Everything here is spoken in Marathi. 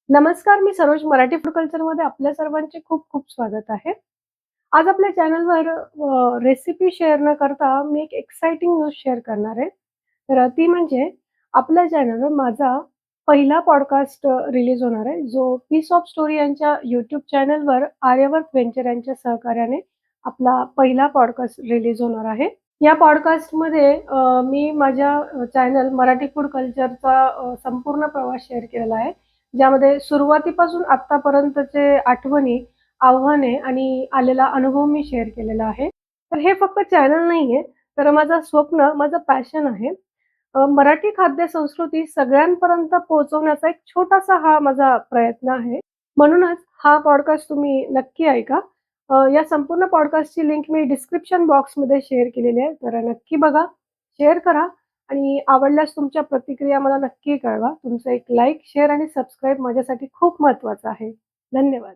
नमस्कार, मी सरोज मराठी फूड कल्चरमध्ये आपल्या सर्वांचे खूप खूप स्वागत आहे. आज आपल्या चॅनलवर रेसिपी शेअर न करता मी एक एक्साइटिंग न्यूज शेअर करणार आहे. तर ती म्हणजे आपल्या चॅनलवर माझा पहिला पॉडकास्ट रिलीज होणार आहे, जो पीस ऑफ स्टोरी यांच्या यूट्यूब चॅनलवर आर्यवर्त व्हेंचर यांच्या सहकार्याने आपला पहिला पॉडकास्ट रिलीज होणार आहे. या पॉडकास्टमध्ये मी माझ्या चॅनल मराठी फूड कल्चरचा संपूर्ण प्रवास शेअर केलेला आहे. ज्यामध्ये सुरुवातीपासून आत्तापर्यंतचे आठवणी, आव्हाने आणि आलेला अनुभव मी शेअर केलेला आहे. तर हे फक्त चॅनल नाहीये, तर माझं स्वप्न, माझं पॅशन आहे. मराठी खाद्य संस्कृती सगळ्यांपर्यंत पोहोचवण्याचा एक छोटासा हा माझा प्रयत्न आहे. म्हणूनच हा पॉडकास्ट तुम्ही नक्की ऐका. या संपूर्ण पॉडकास्टची लिंक मी डिस्क्रिप्शन बॉक्समध्ये शेअर केलेली आहे. तर नक्की बघा, शेअर करा आणि आवडल्यास तुमच्या प्रतिक्रिया मला नक्की कळवा. तुमचं एक लाईक, शेअर आणि सबस्क्राईब माझ्यासाठी खूप महत्त्वाचं आहे. धन्यवाद.